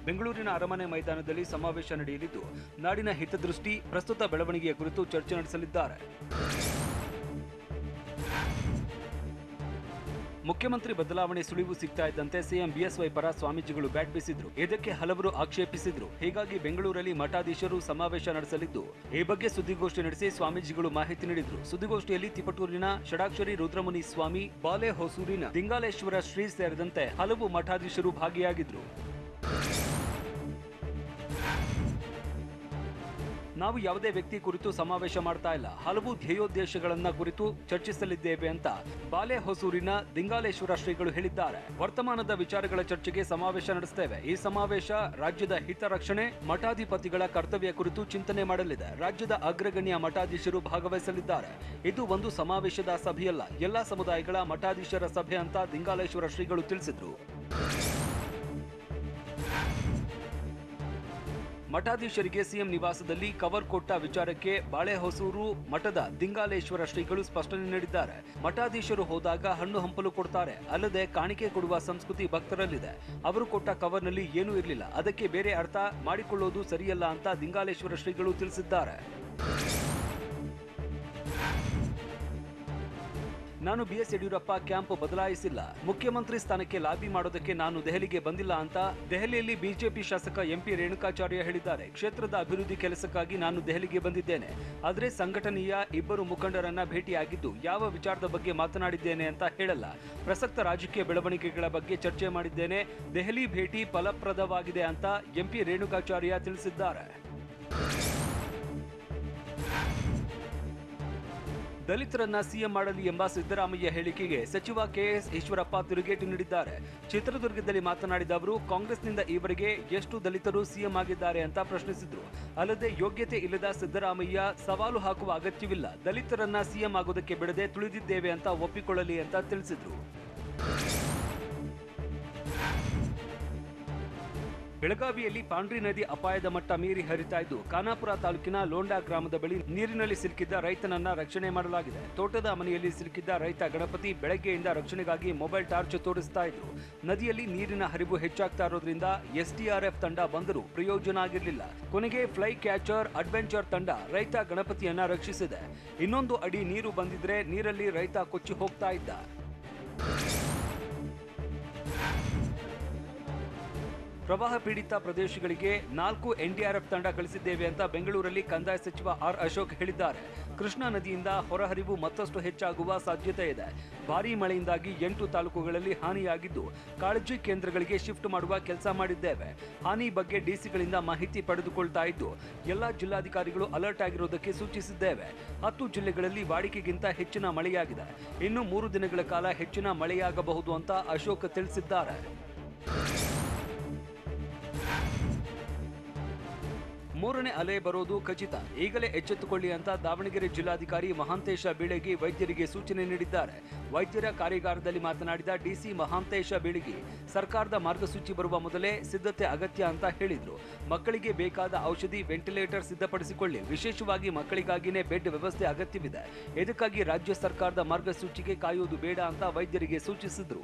ಬೆಂಗಳೂರಿನ ಅರಮನೆ ಮೈದಾನದಲ್ಲಿ ಸಮಾವೇಶ ನಡೆಯಲಿದ್ದು ನಾಡಿನ ಹಿತದೃಷ್ಟಿ, ಪ್ರಸ್ತುತ ಬೆಳವಣಿಗೆಯ ಕುರಿತು ಚರ್ಚೆ ನಡೆಸಲಿದ್ದಾರೆ. ಮುಖ್ಯಮಂತ್ರಿ ಬದಲಾವಣೆ ಸುಳಿವು ಸಿಗ್ತಾ ಇದ್ದಂತೆ ಸಿಎಂ ಬಿಎಸ್ವೈ ಪರ ಸ್ವಾಮೀಜಿಗಳು ಬ್ಯಾಟ್ ಬೀಸಿದ್ರು. ಇದಕ್ಕೆ ಹಲವರು ಆಕ್ಷೇಪಿಸಿದ್ರು. ಹೀಗಾಗಿ ಬೆಂಗಳೂರಲ್ಲಿ ಮಠಾಧೀಶರು ಸಮಾವೇಶ ನಡೆಸಲಿದ್ದು ಈ ಬಗ್ಗೆ ಸುದ್ದಿಗೋಷ್ಠಿ ನಡೆಸಿ ಸ್ವಾಮೀಜಿಗಳು ಮಾಹಿತಿ ನೀಡಿದ್ರು. ಸುದ್ದಿಗೋಷ್ಠಿಯಲ್ಲಿ ತಿಪಟೂರಿನ ಷಡಾಕ್ಷರಿ ರುದ್ರಮುನಿ ಸ್ವಾಮಿ, ಬಾಲೆ ಹೊಸೂರಿನ ದಿಂಗಾಲೇಶ್ವರ ಶ್ರೀ ಸೇರಿದಂತೆ ಹಲವು ಮಠಾಧೀಶರು ಭಾಗಿಯಾಗಿದ್ರು. ನಾವು ಯಾವುದೇ ವ್ಯಕ್ತಿ ಕುರಿತು ಸಮಾವೇಶ ಮಾಡ್ತಾ ಇಲ್ಲ, ಹಲವು ಧ್ಯೇಯೋದ್ದೇಶಗಳನ್ನ ಕುರಿತು ಚರ್ಚಿಸಲಿದ್ದೇವೆ ಅಂತ ಬಾಲೆ ಹೊಸೂರಿನ ದಿಂಗಾಲೇಶ್ವರ ಶ್ರೀಗಳು ಹೇಳಿದ್ದಾರೆ. ವರ್ತಮಾನದ ವಿಚಾರಗಳ ಚರ್ಚೆಗೆ ಸಮಾವೇಶ ನಡೆಸುತ್ತೇವೆ. ಈ ಸಮಾವೇಶ ರಾಜ್ಯದ ಹಿತ ರಕ್ಷಣೆ, ಮಠಾಧಿಪತಿಗಳ ಕರ್ತವ್ಯ ಕುರಿತು ಚಿಂತನೆ ಮಾಡಲಿದೆ. ರಾಜ್ಯದ ಅಗ್ರಗಣ್ಯ ಮಠಾಧೀಶರು ಭಾಗವಹಿಸಲಿದ್ದಾರೆ. ಇದು ಒಂದು ಸಮಾವೇಶದ ಸಭೆಯಲ್ಲ, ಎಲ್ಲಾ ಸಮುದಾಯಗಳ ಮಠಾಧೀಶರ ಸಭೆ ಅಂತ ದಿಂಗಾಲೇಶ್ವರ ಶ್ರೀಗಳು ತಿಳಿಸಿದ್ರು. ಮಠಾಧೀಶರಿಗೆ ಸಿಎಂ ನಿವಾಸದಲ್ಲಿ ಕವರ್ ಕೊಟ್ಟ ವಿಚಾರಕ್ಕೆ ಬಾಳೆಹೊಸೂರು ಮಠದ ದಿಂಗಾಲೇಶ್ವರ ಶ್ರೀಗಳು ಸ್ಪಷ್ಟನೆ ನೀಡಿದ್ದಾರೆ. ಮಠಾಧೀಶರು ಹೋದಾಗ ಹಣ್ಣು ಹಂಪಲು ಕೊಡ್ತಾರೆ, ಅಲ್ಲದೆ ಕಾಣಿಕೆ ಕೊಡುವ ಸಂಸ್ಕೃತಿ ಭಕ್ತರಲ್ಲಿದೆ. ಅವರು ಕೊಟ್ಟ ಕವರ್ನಲ್ಲಿ ಏನೂ ಇರಲಿಲ್ಲ, ಅದಕ್ಕೆ ಬೇರೆ ಅರ್ಥ ಮಾಡಿಕೊಳ್ಳೋದು ಸರಿಯಲ್ಲ ಅಂತ ದಿಂಗಾಲೇಶ್ವರ ಶ್ರೀಗಳು ತಿಳಿಸಿದ್ದಾರೆ. ನಾನು ಬಿಎಸ್ ಯಡಿಯೂರಪ್ಪ ಕ್ಯಾಂಪ್ ಬದಲಾಯಿಸಿಲ್ಲ, ಮುಖ್ಯಮಂತ್ರಿ ಸ್ಥಾನಕ್ಕೆ ಲಾಬಿ ಮಾಡೋದಕ್ಕೆ ನಾನು ದೆಹಲಿಗೆ ಬಂದಿಲ್ಲ ಅಂತ ದೆಹಲಿಯಲ್ಲಿ ಬಿಜೆಪಿ ಶಾಸಕ ಎಂಪಿ ರೇಣುಕಾಚಾರ್ಯ ಹೇಳಿದ್ದಾರೆ. ಕ್ಷೇತ್ರದ ಅಭಿವೃದ್ಧಿ ಕೆಲಸಕ್ಕಾಗಿ ನಾನು ದೆಹಲಿಗೆ ಬಂದಿದ್ದೇನೆ, ಆದರೆ ಸಂಘಟನೆಯ ಇಬ್ಬರು ಮುಖಂಡರನ್ನ ಭೇಟಿಯಾಗಿದ್ದು ಯಾವ ವಿಚಾರದ ಬಗ್ಗೆ ಮಾತನಾಡಿದ್ದೇನೆ ಅಂತ ಹೇಳಲ್ಲ. ಪ್ರಸಕ್ತ ರಾಜಕೀಯ ಬೆಳವಣಿಗೆಗಳ ಬಗ್ಗೆ ಚರ್ಚೆ ಮಾಡಿದ್ದೇನೆ. ದೆಹಲಿ ಭೇಟಿ ಫಲಪ್ರದವಾಗಿದೆ ಅಂತ ಎಂಪಿ ರೇಣುಕಾಚಾರ್ಯ ತಿಳಿಸಿದ್ದಾರೆ. ದಲಿತರನ್ನ ಸಿಎಂ ಮಾಡಲಿ ಎಂಬ ಸಿದ್ದರಾಮಯ್ಯ ಹೇಳಿಕೆಗೆ ಸಚಿವ ಕೆಎಸ್ ಈಶ್ವರಪ್ಪ ತಿರುಗೇಟು ನೀಡಿದ್ದಾರೆ. ಚಿತ್ರದುರ್ಗದಲ್ಲಿ ಮಾತನಾಡಿದ ಅವರು, ಕಾಂಗ್ರೆಸ್ನಿಂದ ಈವರೆಗೆ ಎಷ್ಟು ದಲಿತರು ಸಿಎಂ ಆಗಿದ್ದಾರೆ ಅಂತ ಪ್ರಶ್ನಿಸಿದ್ರು. ಅಲ್ಲದೆ ಯೋಗ್ಯತೆ ಇಲ್ಲದ ಸಿದ್ದರಾಮಯ್ಯ ಸವಾಲು ಹಾಕುವ ಅಗತ್ಯವಿಲ್ಲ, ದಲಿತರನ್ನ ಸಿಎಂ ಆಗೋದಕ್ಕೆ ಬಿಡದೆ ತುಳಿದಿದ್ದೇವೆ ಅಂತ ಒಪ್ಪಿಕೊಳ್ಳಲಿ ಅಂತ ತಿಳಿಸಿದ್ರು. ಬೆಳಗಾವಿಯಲ್ಲಿ ಪಾಂಡ್ರಿ ನದಿ ಅಪಾಯದ ಮಟ್ಟ ಮೀರಿ ಹರಿತಾ ಇದ್ದು ಖಾನಾಪುರ ತಾಲೂಕಿನ ಲೋಂಡಾ ಗ್ರಾಮದ ಬಳಿ ನೀರಿನಲ್ಲಿ ಸಿಲುಕಿದ್ದ ರೈತನನ್ನ ರಕ್ಷಣೆ ಮಾಡಲಾಗಿದೆ. ತೋಟದ ಮನೆಯಲ್ಲಿ ಸಿಲುಕಿದ್ದ ರೈತ ಗಣಪತಿ ಬೆಳಗ್ಗೆಯಿಂದ ರಕ್ಷಣೆಗಾಗಿ ಮೊಬೈಲ್ ಟಾರ್ಚ್ ತೋರಿಸ್ತಾ ಇದ್ರು. ನದಿಯಲ್ಲಿ ನೀರಿನ ಹರಿವು ಹೆಚ್ಚಾಗ್ತಾ ಇರೋದ್ರಿಂದ ಎಸ್ಡಿಆರ್ಎಫ್ ತಂಡ ಬಂದರೂ ಪ್ರಯೋಜನ ಆಗಿರಲಿಲ್ಲ. ಕೊನೆಗೆ ಫ್ಲೈ ಕ್ಯಾಚರ್ ಅಡ್ವೆಂಚರ್ ತಂಡ ರೈತ ಗಣಪತಿಯನ್ನ ರಕ್ಷಿಸಿದೆ. ಇನ್ನೊಂದು ಅಡಿ ನೀರು ಬಂದಿದ್ರೆ ನೀರಲ್ಲಿ ರೈತ ಕೊಚ್ಚಿ ಹೋಗ್ತಾ ಇದ್ದ. ಪ್ರವಾಹ ಪೀಡಿತ ಪ್ರದೇಶಗಳಿಗೆ 4 ಎನ್ಡಿಆರ್ಎಫ್ ತಂಡ ಕಳಿಸಿದ್ದೇವೆ ಅಂತ ಬೆಂಗಳೂರಲ್ಲಿ ಕಂದಾಯ ಸಚಿವ ಆರ್ ಅಶೋಕ್ ಹೇಳಿದ್ದಾರೆ. ಕೃಷ್ಣಾ ನದಿಯಿಂದ ಹೊರಹರಿವು ಮತ್ತಷ್ಟು ಹೆಚ್ಚಾಗುವ ಸಾಧ್ಯತೆ ಇದೆ. ಭಾರೀ ಮಳೆಯಿಂದಾಗಿ 8 ತಾಲೂಕುಗಳಲ್ಲಿ ಹಾನಿಯಾಗಿದ್ದು ಕಾಳಜಿ ಕೇಂದ್ರಗಳಿಗೆ ಶಿಫ್ಟ್ ಮಾಡುವ ಕೆಲಸ ಮಾಡಿದ್ದೇವೆ. ಹಾನಿ ಬಗ್ಗೆ ಡಿಸಿಗಳಿಂದ ಮಾಹಿತಿ ಪಡೆದುಕೊಳ್ತಾ ಇದ್ದು ಎಲ್ಲಾ ಜಿಲ್ಲಾಧಿಕಾರಿಗಳು ಅಲರ್ಟ್ ಆಗಿರುವುದಕ್ಕೆ ಸೂಚಿಸಿದ್ದೇವೆ. 10 ಜಿಲ್ಲೆಗಳಲ್ಲಿ ವಾಡಿಕೆಗಿಂತ ಹೆಚ್ಚಿನ ಮಳೆಯಾಗಿದೆ. ಇನ್ನು 3 ದಿನಗಳ ಕಾಲ ಹೆಚ್ಚಿನ ಮಳೆಯಾಗಬಹುದು ಅಂತ ಅಶೋಕ್ ತಿಳಿಸಿದ್ದಾರೆ. ಮೂರನೇ ಅಲೆ ಬರೋದು ಖಚಿತ, ಈಗಲೇ ಎಚ್ಚೆತ್ತುಕೊಳ್ಳಿ ಅಂತ ದಾವಣಗೆರೆ ಜಿಲ್ಲಾಧಿಕಾರಿ ಮಹಾಂತೇಶ ಬೀಳಗಿ ವೈದ್ಯರಿಗೆ ಸೂಚನೆ ನೀಡಿದ್ದಾರೆ. ವೈದ್ಯರ ಕಾರ್ಯಾಗಾರದಲ್ಲಿ ಮಾತನಾಡಿದ ಡಿಸಿ ಮಹಾಂತೇಶ ಬೀಳಗಿ, ಸರ್ಕಾರದ ಮಾರ್ಗಸೂಚಿ ಬರುವ ಮೊದಲೇ ಸಿದ್ಧತೆ ಅಗತ್ಯ ಅಂತ ಹೇಳಿದ್ರು. ಮಕ್ಕಳಿಗೆ ಬೇಕಾದ ಔಷಧಿ, ವೆಂಟಿಲೇಟರ್ ಸಿದ್ಧಪಡಿಸಿಕೊಳ್ಳಿ, ವಿಶೇಷವಾಗಿ ಮಕ್ಕಳಿಗಾಗಿನೇ ಬೆಡ್ ವ್ಯವಸ್ಥೆ ಅಗತ್ಯವಿದೆ. ಇದಕ್ಕಾಗಿ ರಾಜ್ಯ ಸರ್ಕಾರದ ಮಾರ್ಗಸೂಚಿಗೆ ಕಾಯುವುದು ಬೇಡ ಅಂತ ವೈದ್ಯರಿಗೆ ಸೂಚಿಸಿದ್ರು.